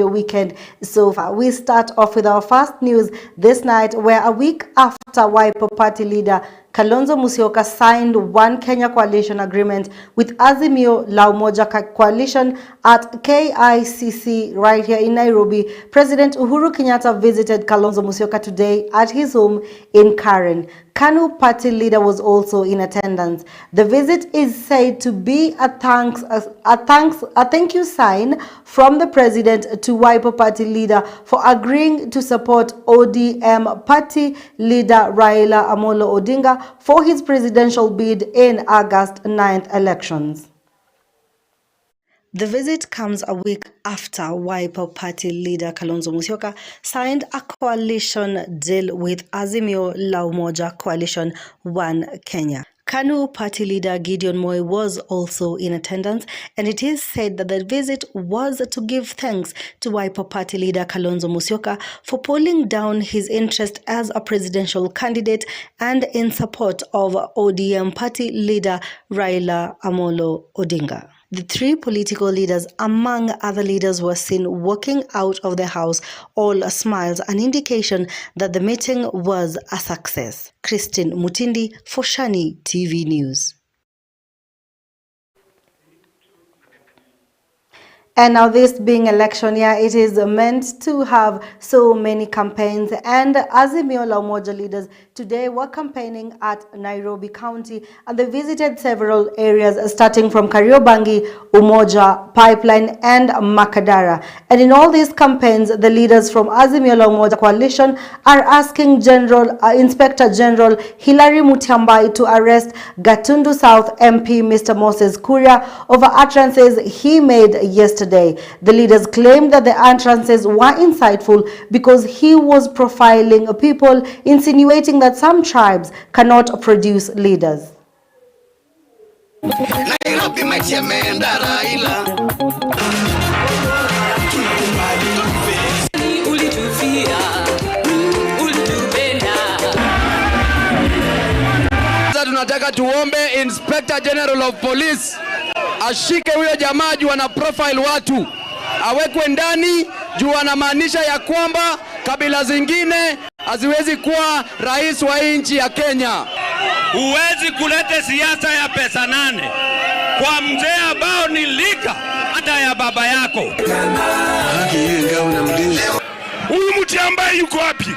your weekend so far? We start off with our first news this night, where a week after Wiper Party leader Kalonzo Musyoka signed One Kenya Coalition agreement with Azimio La Umoja Coalition at KICC right here in Nairobi, President Uhuru Kenyatta visited Kalonzo Musyoka today at his home in Karen. KANU party leader was also in attendance. The visit is said to be a thank you sign from the president to Wiper party leader for agreeing to support ODM party leader Raila Amolo Odinga for his presidential bid in August 9th elections. The visit comes a week after Wiper Party leader Kalonzo Musyoka signed a coalition deal with Azimio La Umoja Coalition One Kenya. KANU party leader Gideon Moi was also in attendance, and it is said that the visit was to give thanks to Wiper party leader Kalonzo Musyoka for pulling down his interest as a presidential candidate and in support of ODM party leader Raila Amolo Odinga. The three political leaders, among other leaders, were seen walking out of the house, all smiles, an indication that the meeting was a success. Christine Mutindi for Shani TV News. And now, this being election year, it is meant to have so many campaigns, and Azimio La Umoja leaders today were campaigning at Nairobi County, and they visited several areas starting from Kariobangi, Umoja, Pipeline and Makadara. And in all these campaigns, the leaders from Azimio La Umoja Coalition are asking Inspector General Hilary Mutyambai to arrest Gatundu South MP Mr. Moses Kuria over utterances he made yesterday. The leaders claimed that the utterances were insightful because he was profiling people, insinuating that some tribes cannot produce leaders. Tunataka tuombe Inspector General of Police ashike huyo jamaa juu ana profile watu, awekwe ndani juu anamaanisha ya kwamba kabila zingine haziwezi kuwa rais wa nchi ya Kenya. Huwezi kuleta siasa ya pesa nane kwa mzee ambao ni lika hata ya baba yako. Huyu Mutyambai yuko wapi?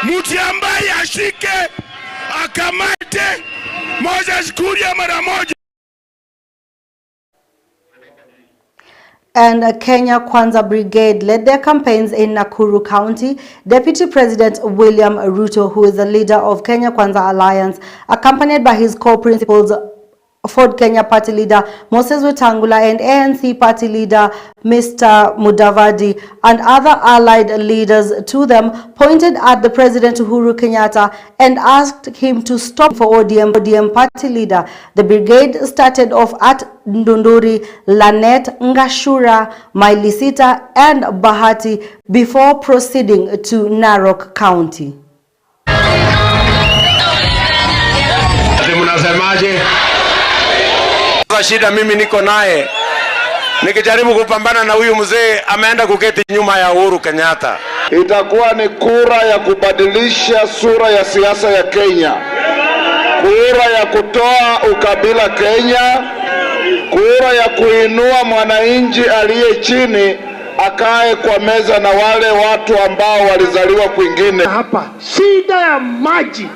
Mutyambai ashike akamate Moses Kuria mara moja. And Kenya Kwanza Brigade led their campaigns in Nakuru County. Deputy President William Ruto, who is the leader of Kenya Kwanza Alliance, accompanied by his co-principals Ford Kenya party leader Moses Wetangula and ANC party leader Mr. Mudavadi and other allied leaders to them, pointed at the President Uhuru Kenyatta and asked him to stop for ODM party leader. The brigade started off at Ndunduri, Lanet, Ngashura, Mailisita and Bahati before proceeding to Narok County. Shida mimi niko naye nikijaribu kupambana na huyu mzee ameenda kuketi nyuma ya Uhuru Kenyatta. Itakuwa ni kura ya kubadilisha sura ya siasa ya Kenya, kura ya kutoa ukabila Kenya, kura ya kuinua mwananchi aliye chini akae kwa meza na wale watu ambao walizaliwa kwingine. Hapa shida ya maji,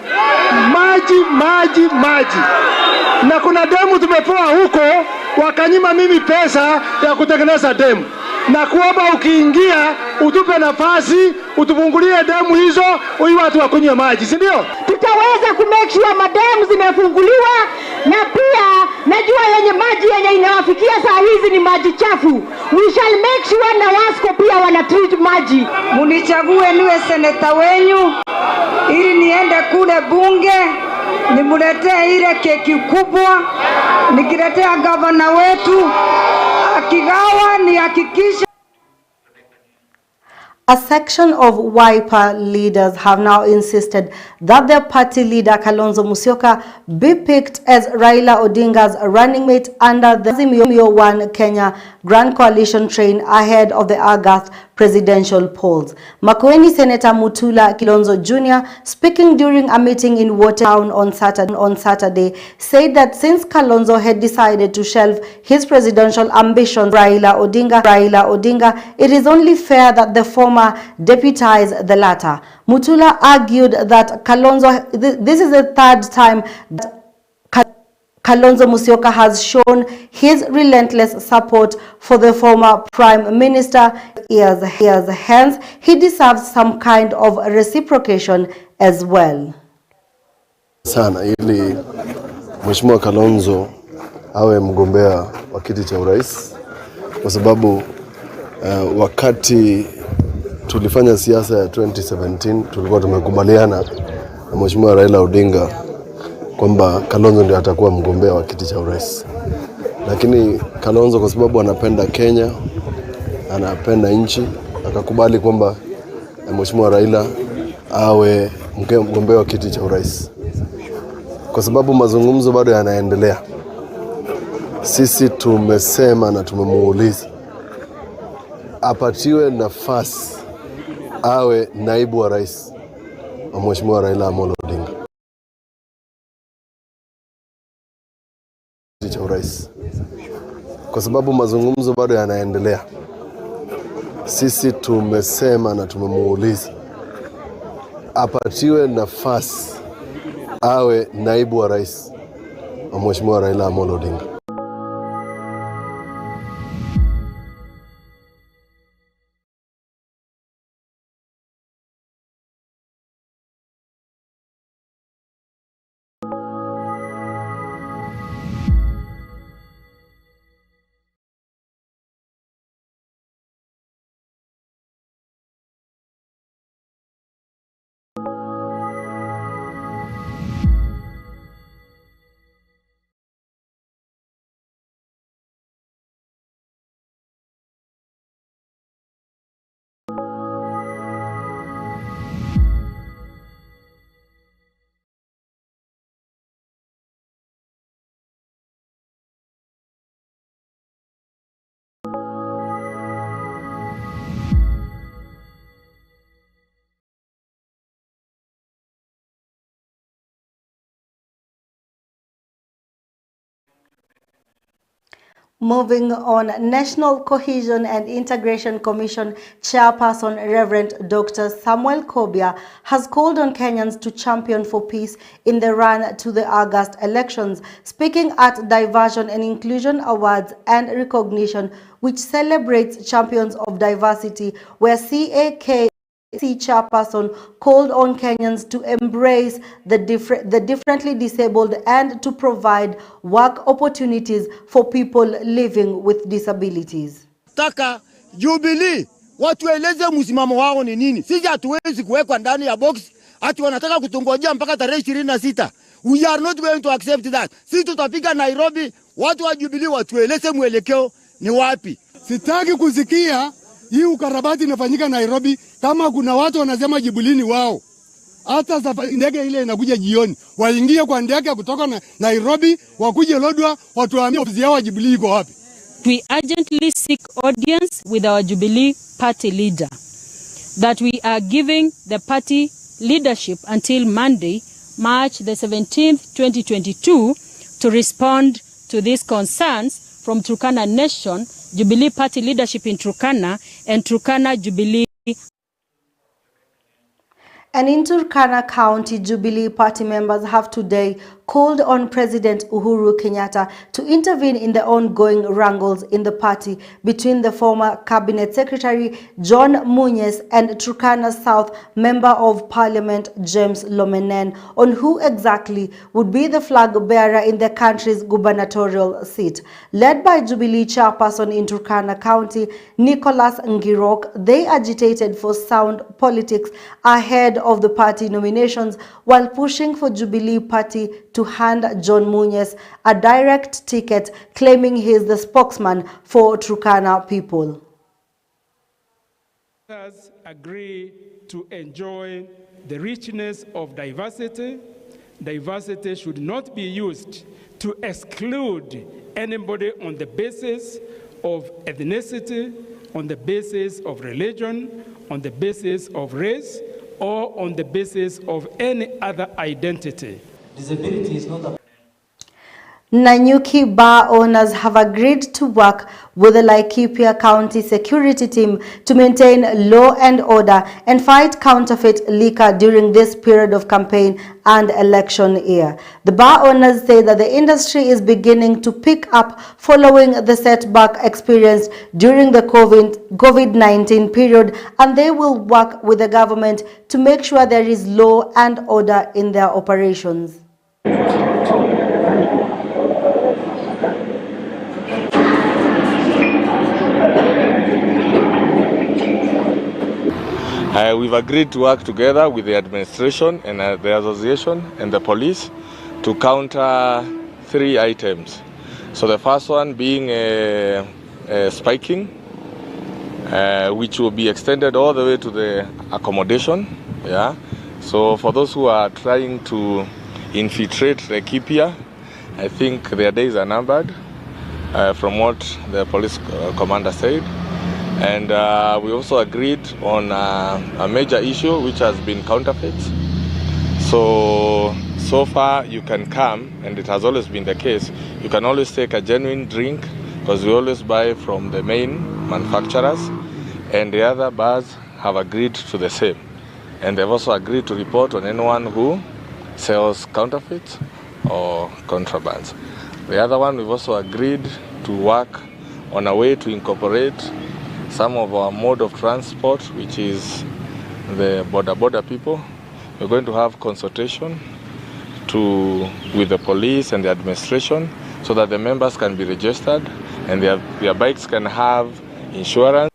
na kuna demu tumepewa huko, wakanyima mimi pesa ya kutengeneza demu, na kuomba ukiingia utupe nafasi utufungulie demu hizo ili watu wakunywe maji, si ndio? Tutaweza kumake sure mademu zimefunguliwa, na pia najua yenye maji yenye inawafikia saa hizi ni maji chafu. We shall make sure na Wasco pia wana treat maji. Munichague niwe seneta wenyu ili niende kule bunge nimuletee ile keki kubwa, nikiletea gavana wetu akigawa ni hakikisha. A section of Wiper leaders have now insisted that their party leader Kalonzo Musyoka be picked as Raila Odinga's running mate under the Azimio One Kenya Grand Coalition train ahead of the August presidential polls. Makueni Senator Mutula Kilonzo Jr., speaking during a meeting in Watertown on Saturday, said that since Kalonzo had decided to shelve his presidential ambitions, Raila Odinga, it is only fair that the former deputize the latter. Mutula argued that this is the third time that Kalonzo Musyoka has shown his relentless support for the former Prime Minister. Hence, he deserves some kind of reciprocation as well. Sana ili Mheshimiwa Kalonzo awe mgombea wa kiti cha urais, kwa sababu wakati tulifanya siasa ya 2017 tulikuwa tumekubaliana na Mheshimiwa Raila Odinga kwamba Kalonzo ndiye atakuwa mgombea wa kiti cha urais. Lakini Kalonzo kwa sababu anapenda Kenya, anapenda nchi, akakubali kwamba Mheshimiwa Raila awe mgombea wa kiti cha urais. Kwa sababu mazungumzo bado yanaendelea, sisi tumesema na tumemuuliza apatiwe nafasi awe naibu wa rais wa Mheshimiwa Raila Amolo Odinga cha urais. Kwa sababu mazungumzo bado yanaendelea, sisi tumesema na tumemuuliza apatiwe nafasi awe naibu wa rais wa Mheshimiwa Raila Amolo Odinga. Moving on, National Cohesion and Integration Commission Chairperson Reverend Dr. Samuel Kobia has called on Kenyans to champion for peace in the run to the August elections. Speaking at Diversion and Inclusion Awards and Recognition, which celebrates champions of diversity, where CAK chairperson called on Kenyans to embrace the differently disabled and to provide work opportunities for people living with disabilities. Taka Jubilee watueleze msimamo wao ni nini. Sisi hatuwezi kuwekwa ndani ya box ati wanataka kutungojea mpaka tarehe 26. We are not going to accept that. Sisi tutapiga Nairobi, watu wa Jubilee watueleze mwelekeo ni wapi. Sitaki kusikia hii ukarabati inafanyika Nairobi kama kuna watu wanasema Jubilee wao. Hata ndege ile inakuja jioni, waingie kwa ndege kutoka Nairobi, wakuje Lodwar, watuambie ofisi yao Jubilee iko wapi. We urgently seek audience with our Jubilee party leader, that we are giving the party leadership until Monday, March the 17th, 2022, to respond to these concerns from Turkana Nation, Jubilee party leadership in Turkana, and Turkana Jubilee. And in Turkana County, Jubilee party members have today called on President Uhuru Kenyatta to intervene in the ongoing wrangles in the party between the former Cabinet Secretary John Munyes and Turkana South Member of Parliament James Lomenen on who exactly would be the flag bearer in the country's gubernatorial seat. Led by Jubilee chairperson in Turkana County, Nicholas Ngirok, they agitated for sound politics ahead of the party nominations while pushing for Jubilee party to hand John Munyes a direct ticket, claiming he is the spokesman for Turkana people. agree to enjoy the richness of diversity. Diversity should not be used to exclude anybody on the basis of ethnicity, on the basis of religion, on the basis of race, or on the basis of any other identity. Disability is not a Nanyuki bar owners have agreed to work with the Laikipia County security team to maintain law and order and fight counterfeit liquor during this period of campaign and election year. The bar owners say that the industry is beginning to pick up following the setback experienced during the COVID-19 period, and they will work with the government to make sure there is law and order in their operations. We've agreed to work together with the administration and the association and the police to counter 3 items. So the first one being spiking, which will be extended all the way to the accommodation. Yeah. So for those who are trying to infiltrate Laikipia, I think their days are numbered, from what the police commander said. And we also agreed on a major issue, which has been counterfeits. So far you can come, and it has always been the case, you can always take a genuine drink, because we always buy from the main manufacturers, and the other bars have agreed to the same. And they've also agreed to report on anyone who sells counterfeits or contrabands. The other one, we've also agreed to work on a way to incorporate some of our mode of transport, which is the border people. We're going to have consultation with the police and the administration so that the members can be registered and their bikes can have insurance.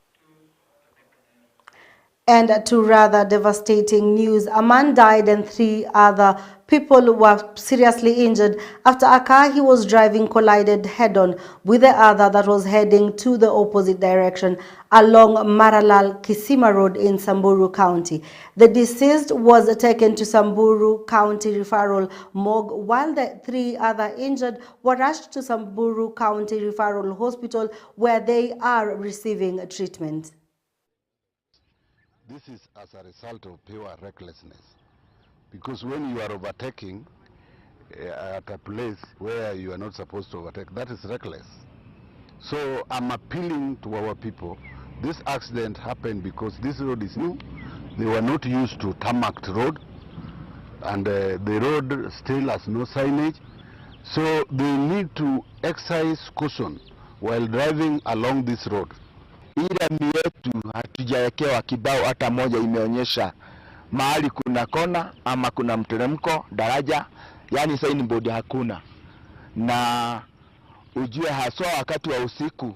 And to rather devastating news, a man died and 3 other people were seriously injured after a car he was driving collided head-on with the other that was heading to the opposite direction along Maralal-Kisima Road in Samburu County. The deceased was taken to Samburu County Referral Morgue, while the 3 other injured were rushed to Samburu County Referral Hospital, where they are receiving treatment. This is as a result of pure recklessness, because when you are overtaking at a place where you are not supposed to overtake, that is reckless. So I'm appealing to our people. This accident happened because this road is new. They were not used to tarmac road, and the road still has no signage. So they need to exercise caution while driving along this road. Ila yetu hatujawekewa kibao hata moja imeonyesha mahali kuna kona ama kuna mteremko, daraja, yani signboard hakuna. Na ujue haswa wakati wa usiku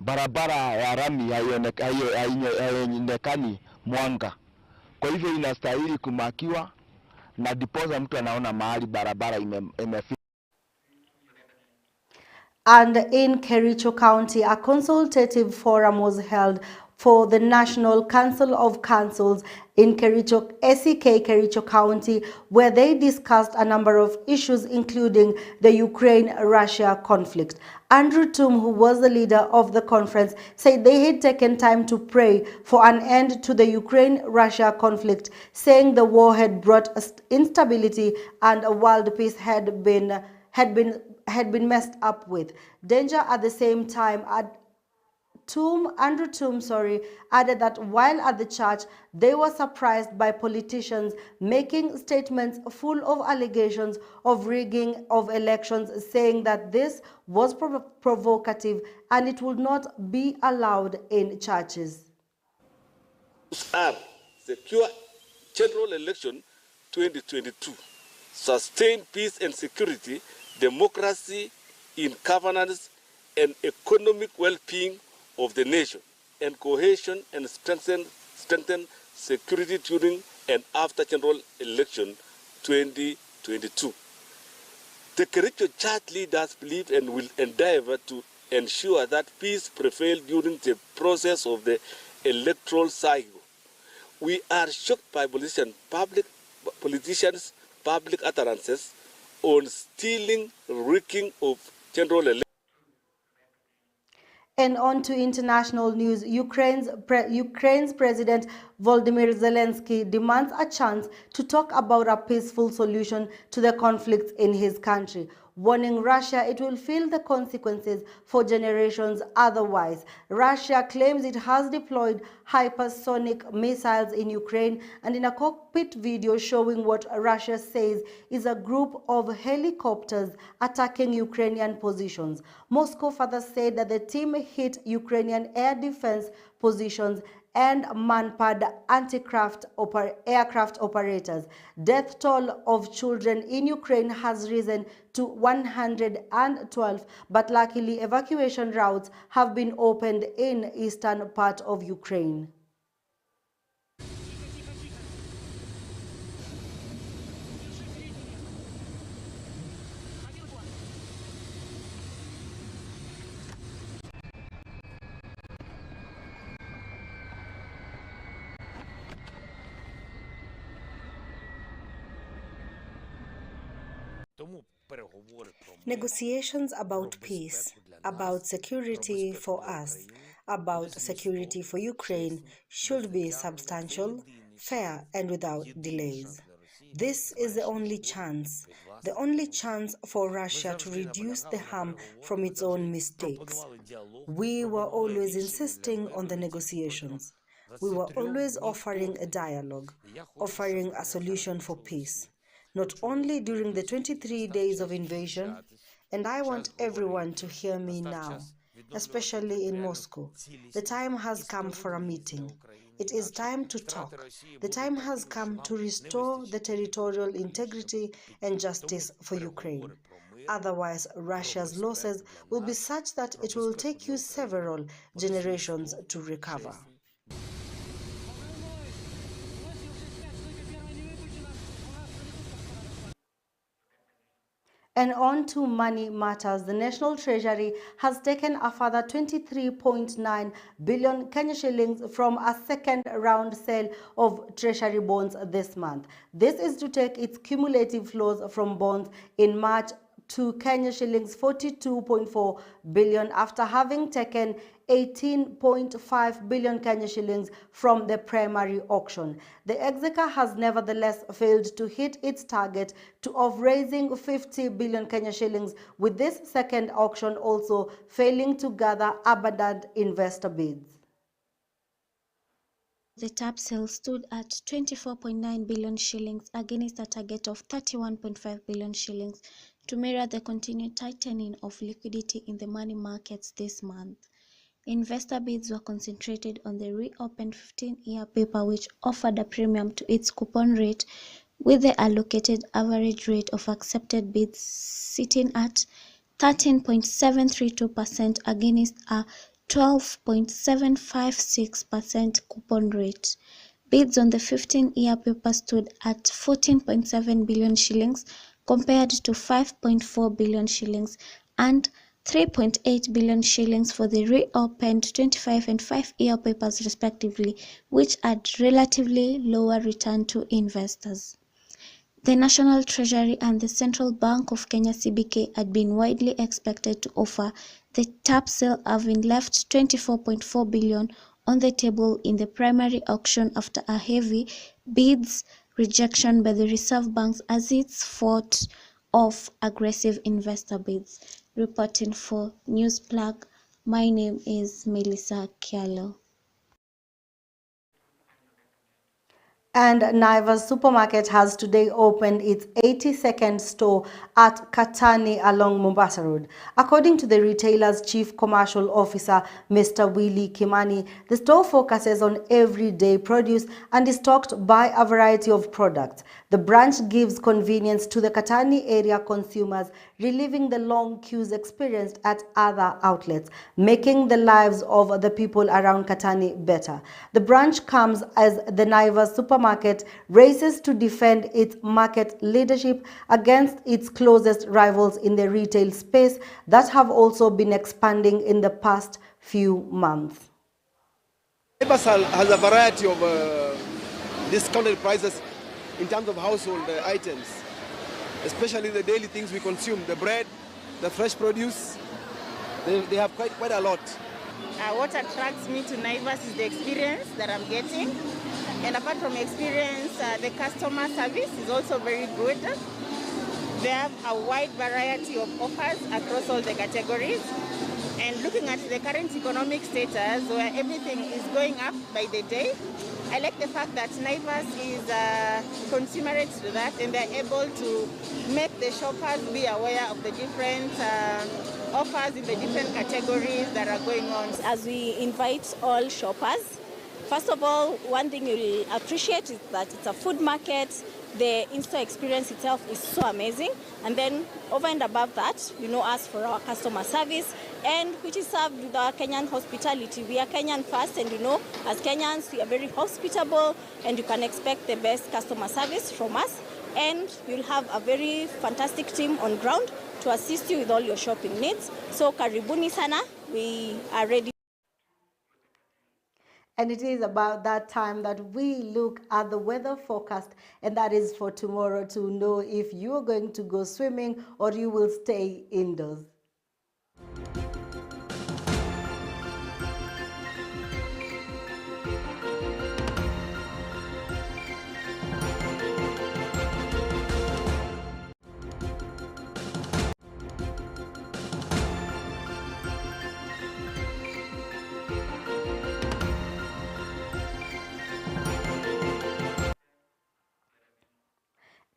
barabara ya rami haionekani mwanga. Kwa hivyo inastahili kumakiwa na dipoza mtu anaona mahali barabara imefika. And in Kericho County, a consultative forum was held for the National Council of Councils in Kericho, SEK Kericho County, where they discussed a number of issues, including the Ukraine-Russia conflict. Andrew Tum, who was the leader of the conference, said they had taken time to pray for an end to the Ukraine-Russia conflict, saying the war had brought instability and a world peace had been messed up with. Danger at the same time, Andrew Tum added that while at the church, they were surprised by politicians making statements full of allegations of rigging of elections, saying that this was provocative and it would not be allowed in churches. Secure general election 2022, sustain peace and security, democracy in governance and economic well-being of the nation, and cohesion and strengthen security during and after general election 2022. The Kericho church leaders believe and will endeavor to ensure that peace prevails during the process of the electoral cycle. We are shocked by politicians' public utterances on stealing, wreaking of general elections. And on to international news, Ukraine's President Volodymyr Zelensky demands a chance to talk about a peaceful solution to the conflicts in his country, warning Russia it will feel the consequences for generations otherwise. Russia claims it has deployed hypersonic missiles in Ukraine, and in a cockpit video showing what Russia says is a group of helicopters attacking Ukrainian positions. Moscow further said that the team hit Ukrainian air defense positions and man-powered anti-aircraft operators. Death toll of children in Ukraine has risen to 112, but luckily evacuation routes have been opened in eastern part of Ukraine. Negotiations about peace, about security for us, about security for Ukraine should be substantial, fair, and without delays. This is the only chance for Russia to reduce the harm from its own mistakes. We were always insisting on the negotiations. We were always offering a dialogue, offering a solution for peace. Not only during the 23 days of invasion, and I want everyone to hear me now, especially in Moscow. The time has come for a meeting. It is time to talk. The time has come to restore the territorial integrity and justice for Ukraine. Otherwise, Russia's losses will be such that it will take you several generations to recover. And on to money matters. The National Treasury has taken a further 23.9 billion Kenya shillings from a second round sale of Treasury bonds this month. This is to take its cumulative flows from bonds in March to Kenya shillings 42.4 billion after having taken 18.5 billion Kenya shillings from the primary auction. The Exchequer has nevertheless failed to hit its target of raising 50 billion Kenya shillings, with this second auction also failing to gather abundant investor bids. The TAP sale stood at 24.9 billion shillings against a target of 31.5 billion shillings to mirror the continued tightening of liquidity in the money markets this month. Investor bids were concentrated on the reopened 15-year paper, which offered a premium to its coupon rate, with the allocated average rate of accepted bids sitting at 13.732% against a 12.756% coupon rate. Bids on the 15-year paper stood at 14.7 billion shillings compared to 5.4 billion shillings and 3.8 billion shillings for the reopened 25 and 5-year papers respectively, which had relatively lower return to investors. The National Treasury and the Central Bank of Kenya CBK had been widely expected to offer the TAP sale, having left 24.4 billion on the table in the primary auction after a heavy bids rejection by the Reserve Banks as it fought off aggressive investor bids. Reporting for Newsplug, my name is Melissa Kialo. And Naivas Supermarket has today opened its 82nd store at Katani along Mombasa Road. According to the retailer's Chief Commercial Officer, Mr. Willie Kimani, the store focuses on everyday produce and is stocked by a variety of products. The branch gives convenience to the Katani area consumers, relieving the long queues experienced at other outlets, making the lives of the people around Katani better. The branch comes as the Naivas Supermarket races to defend its market leadership against its closest rivals in the retail space that have also been expanding in the past few months. Naivas has a variety of discounted prices in terms of household items, especially the daily things we consume, the bread, the fresh produce. They have quite a lot. What attracts me to Naivas is the experience that I'm getting. And apart from experience, the customer service is also very good. They have a wide variety of offers across all the categories. And looking at the current economic status where everything is going up by the day, I like the fact that Naivas is consumerate to that, and they're able to make the shoppers be aware of the different offers in the different categories that are going on. As we invite all shoppers, first of all, one thing you'll appreciate is that it's a food market. The in-store experience itself is so amazing. And then over and above that, you know us for our customer service, and which is served with our Kenyan hospitality. We are Kenyan first, and you know, as Kenyans, we are very hospitable, and you can expect the best customer service from us. And you'll have a very fantastic team on ground to assist you with all your shopping needs. So karibuni sana, we are ready. And it is about that time that we look at the weather forecast, and that is for tomorrow, to know if you are going to go swimming or you will stay indoors.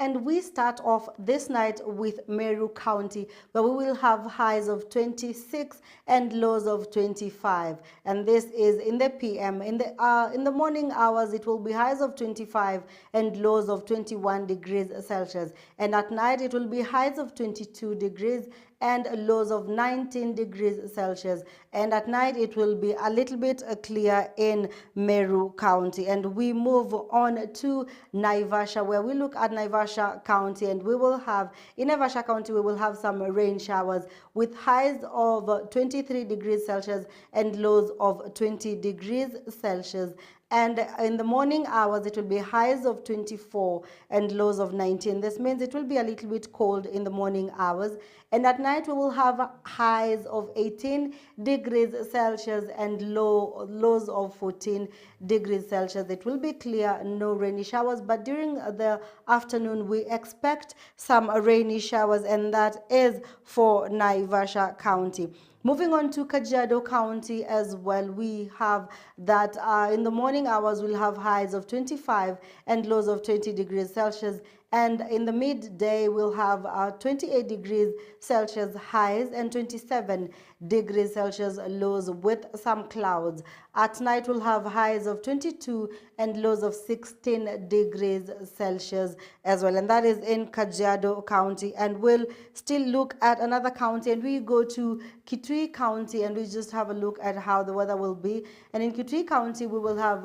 And we start off this night with Meru County, where we will have highs of 26 and lows of 25. And this is in the PM. In the morning hours, it will be highs of 25 and lows of 21 degrees Celsius. And at night, it will be highs of 22 degrees and lows of 19 degrees Celsius. And at night, it will be a little bit clear in Meru County. And we move on to Naivasha, where we look at Naivasha County, and we will have, in Naivasha County, we will have some rain showers with highs of 23 degrees Celsius and lows of 20 degrees Celsius. And in the morning hours, it will be highs of 24 and lows of 19. This means it will be a little bit cold in the morning hours. And at night, we will have highs of 18 degrees Celsius and lows of 14 degrees Celsius. It will be clear, no rainy showers. But during the afternoon, we expect some rainy showers, and that is for Naivasha County. Moving on to Kajiado County as well, we have that in the morning hours we'll have highs of 25 and lows of 20 degrees Celsius. And in the midday, we'll have 28 degrees Celsius highs and 27 degrees Celsius lows with some clouds. At night, we'll have highs of 22 and lows of 16 degrees Celsius as well. And that is in Kajiado County. And we'll still look at another county, and we go to Kitui County, and we just have a look at how the weather will be. And in Kitui County, we will have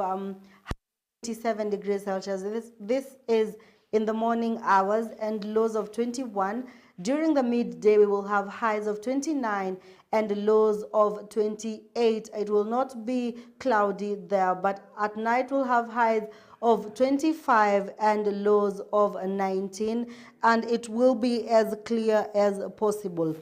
27 degrees Celsius. This is in the morning hours, and lows of 21. During the midday, we will have highs of 29 and lows of 28. It will not be cloudy there, but at night we'll have highs of 25 and lows of 19, and it will be as clear as possible.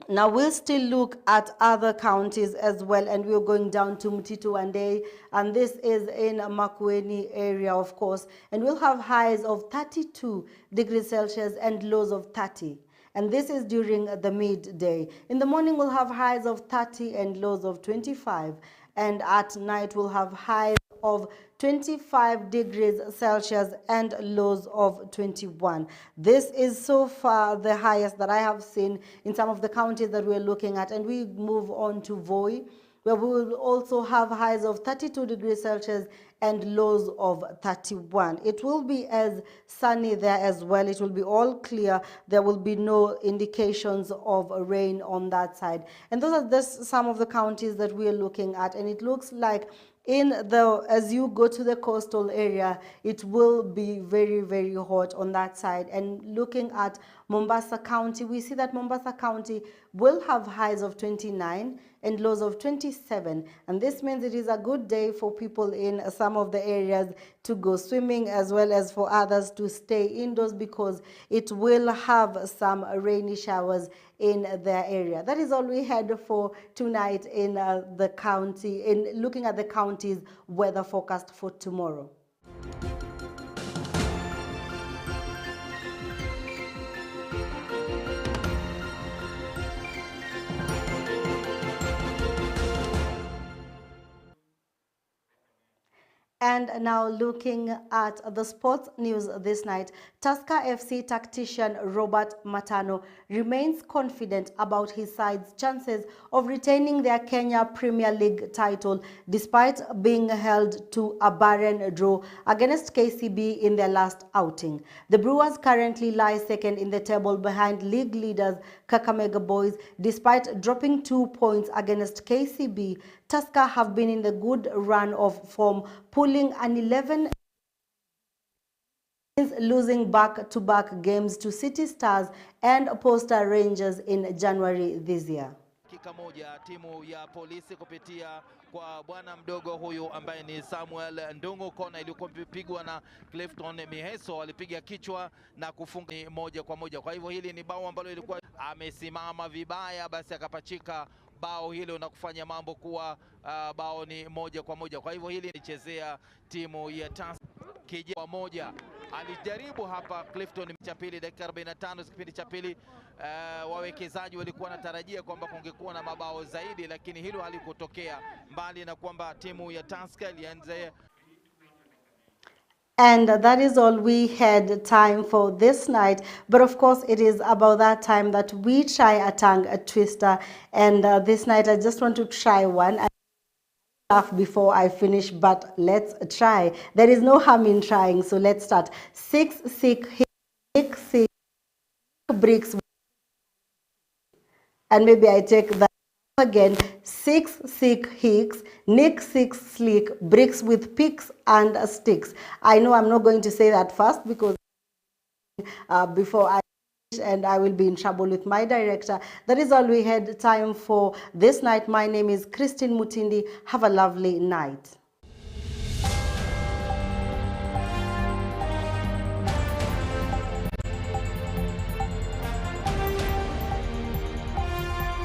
Now we'll still look at other counties as well, and we're going down to Mtito Wandei, and this is in Makueni area, of course, and we'll have highs of 32 degrees Celsius and lows of 30. And this is during the midday. In the morning, we'll have highs of 30 and lows of 25. And at night, we'll have highs of 25 degrees Celsius and lows of 21. This is so far the highest that I have seen in some of the counties that we're looking at. And we move on to Voi, where we will also have highs of 32 degrees Celsius and lows of 31. It will be as sunny there as well. It will be all clear. There will be no indications of rain on that side. And those are just some of the counties that we are looking at. And it looks like as you go to the coastal area, it will be very, very hot on that side. And looking at Mombasa County, we see that Mombasa County will have highs of 29 and lows of 27. And this means it is a good day for people in some of the areas to go swimming, as well as for others to stay indoors, because it will have some rainy showers in their area. That is all we had for tonight in the county, in looking at the county's weather forecast for tomorrow. And now looking at the sports news this night, Tusker FC tactician Robert Matano remains confident about his side's chances of retaining their Kenya Premier League title despite being held to a barren draw against KCB in their last outing. The Brewers currently lie second in the table behind league leaders Kakamega Boys. Despite dropping 2 points against KCB, Tusker have been in the good run of form, pulling an 11 since losing back-to-back games to City Stars and Posta Rangers in January this year. Dakika moja timu ya polisi kupitia kwa bwana mdogo huyu ambaye ni Samuel Ndungu. Kona ilikuwa pigwa na Clifton Miheso, alipiga kichwa na kufunga moja kwa moja. Kwa hivyo hili ni bao ambalo ilikuwa amesimama vibaya, basi akapachika bao hilo na kufanya mambo kuwa bao ni moja kwa moja. Kwa hivyo hili nichezea timu ya Tusker kijana moja. Alijaribu hapa Clifton cha pili, dakika 45 kipindi cha pili. Wawekezaji walikuwa wanatarajia kwamba kungekuwa na mabao zaidi, lakini hilo halikutokea, mbali na kwamba timu ya Tusker ilianza. And that is all we had time for this night. But of course, it is about that time that we try a tongue twister. And this night, I just want to try one. I laugh before I finish, but let's try. There is no harm in trying, so let's start. 6 bricks. And maybe I take that again. 6 hicks, Nick 6 slick, bricks with picks and sticks. I know I'm not going to say that fast because before I finish, and I will be in trouble with my director. That is all we had time for this night. My name is Christine Mutindi. Have a lovely night.